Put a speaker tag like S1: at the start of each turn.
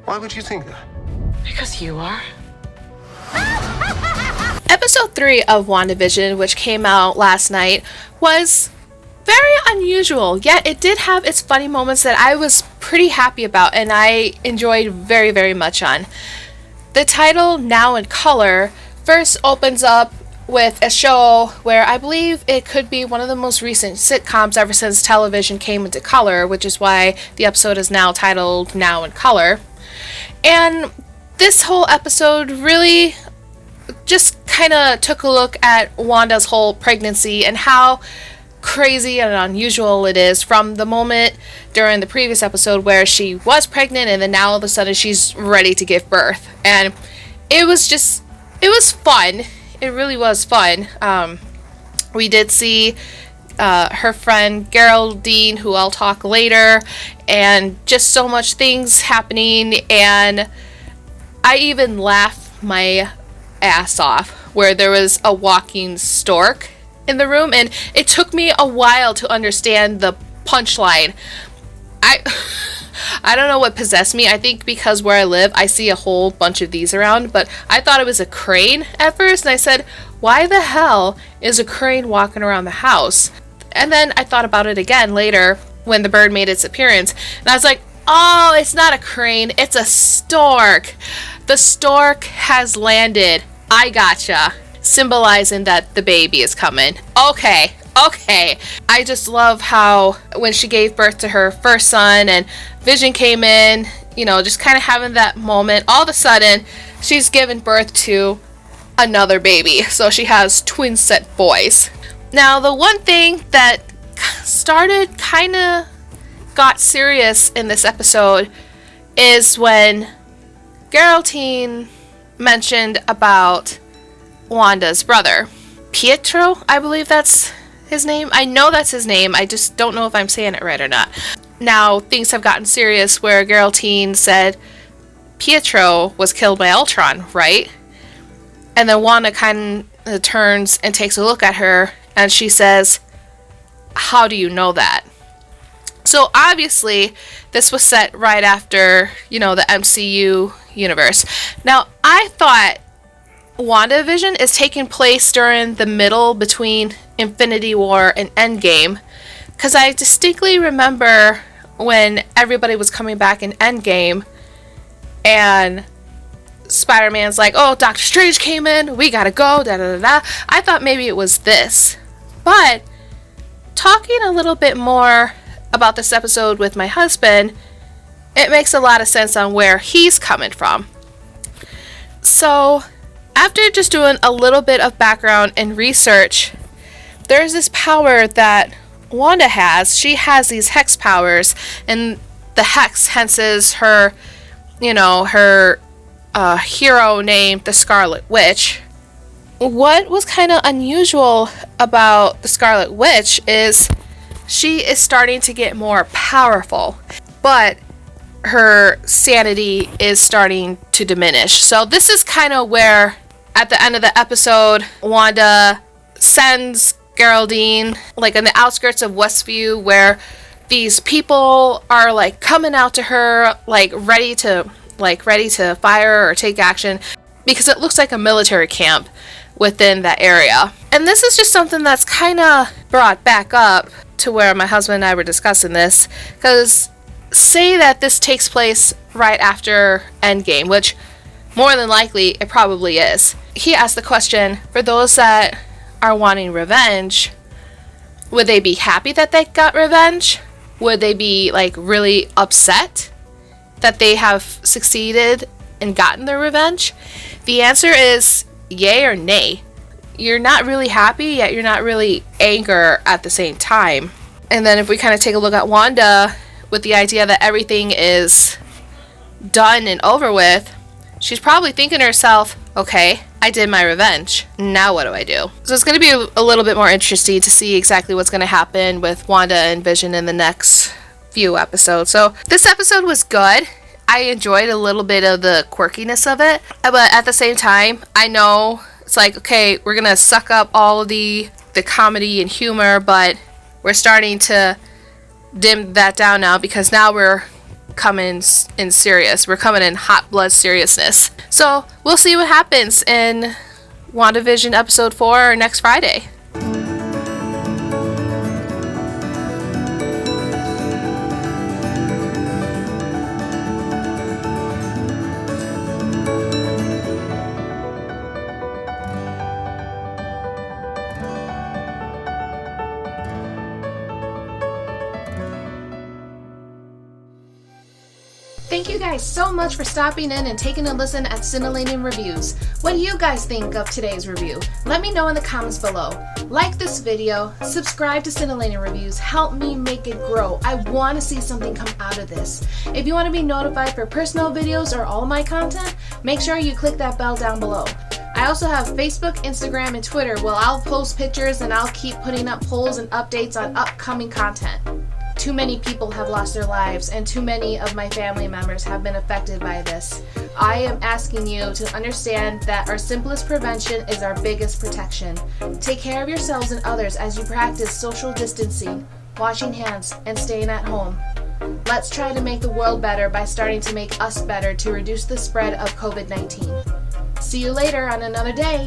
S1: Why would you think that?
S2: Because you are.
S3: Episode 3 of WandaVision, which came out last night, was very unusual, yet it did have its funny moments that I was pretty happy about and I enjoyed very, very much on. The title, Now in Color, first opens up with a show where I believe it could be one of the most recent sitcoms ever since television came into color, which is why the episode is now titled Now in Color. And this whole episode really just kind of took a look at Wanda's whole pregnancy and how crazy and unusual it is from the moment during the previous episode where she was pregnant and then now all of a sudden she's ready to give birth. And it was fun. It really was fun. We did see her friend Geraldine, who I'll talk later, and just so much things happening, and I even laughed my ass off where there was a walking stork in the room, and it took me a while to understand the punchline. I don't know what possessed me. I think because where I live, I see a whole bunch of these around, but I thought it was a crane at first, and I said, why the hell is a crane walking around the house? And then I thought about it again later when the bird made its appearance, and I was like, oh, it's not a crane, it's a stork. The stork has landed. I gotcha. Symbolizing that the baby is coming. Okay. I just love how when she gave birth to her first son and Vision came in, just kind of having that moment, all of a sudden she's given birth to another baby. So she has twin set boys. Now, the one thing that started kind of got serious in this episode is when Geraldine mentioned about Wanda's brother. Pietro, I believe that's his name. I know that's his name. I just don't know if I'm saying it right or not. Now, things have gotten serious where Geraldine said Pietro was killed by Ultron, right? And then Wanda kind of turns and takes a look at her and she says, how do you know that? So obviously, this was set right after, the MCU universe. Now, I thought WandaVision is taking place during the middle between Infinity War and Endgame, because I distinctly remember when everybody was coming back in Endgame and Spider-Man's like, oh, Doctor Strange came in, we gotta go, da-da-da-da. I thought maybe it was this. But talking a little bit more about this episode with my husband, it makes a lot of sense on where he's coming from. So, after just doing a little bit of background and research, there's this power that Wanda has. She has these hex powers, and the hex hence is her, her hero named the Scarlet Witch. What was kind of unusual about the Scarlet Witch is she is starting to get more powerful, but her sanity is starting to diminish. So this is kind of where, at the end of the episode, Wanda sends Geraldine, in the outskirts of Westview, where these people are, coming out to her, ready to fire or take action, because it looks like a military camp within that area. And this is just something that's kind of brought back up to where my husband and I were discussing this, because say that this takes place right after Endgame, which more than likely it probably is. He asked the question, for those that are wanting revenge, would they be happy that they got revenge? Would they be really upset that they have succeeded and gotten their revenge? The answer is yay or nay. You're not really happy, yet you're not really angry at the same time. And then if we kind of take a look at Wanda with the idea that everything is done and over with, she's probably thinking to herself, okay, I did my revenge. Now what do I do? So it's going to be a little bit more interesting to see exactly what's going to happen with Wanda and Vision in the next few episodes. So this episode was good. I enjoyed a little bit of the quirkiness of it, but at the same time, I know it's okay, we're going to suck up all of the comedy and humor, but we're starting to dim that down now, because now we're in serious. We're coming in hot blood seriousness. So we'll see what happens in WandaVision episode 4 next Friday. Thank you guys so much for stopping in and taking a listen at Cyntillating Reviews. What do you guys think of today's review? Let me know in the comments below. Like this video, subscribe to Cyntillating Reviews, help me make it grow. I want to see something come out of this. If you want to be notified for personal videos or all my content, make sure you click that bell down below. I also have Facebook, Instagram, and Twitter where I'll post pictures and I'll keep putting up polls and updates on upcoming content. Too many people have lost their lives and too many of my family members have been affected by this. I am asking you to understand that our simplest prevention is our biggest protection. Take care of yourselves and others as you practice social distancing, washing hands, and staying at home. Let's try to make the world better by starting to make us better to reduce the spread of COVID-19. See you later on another day.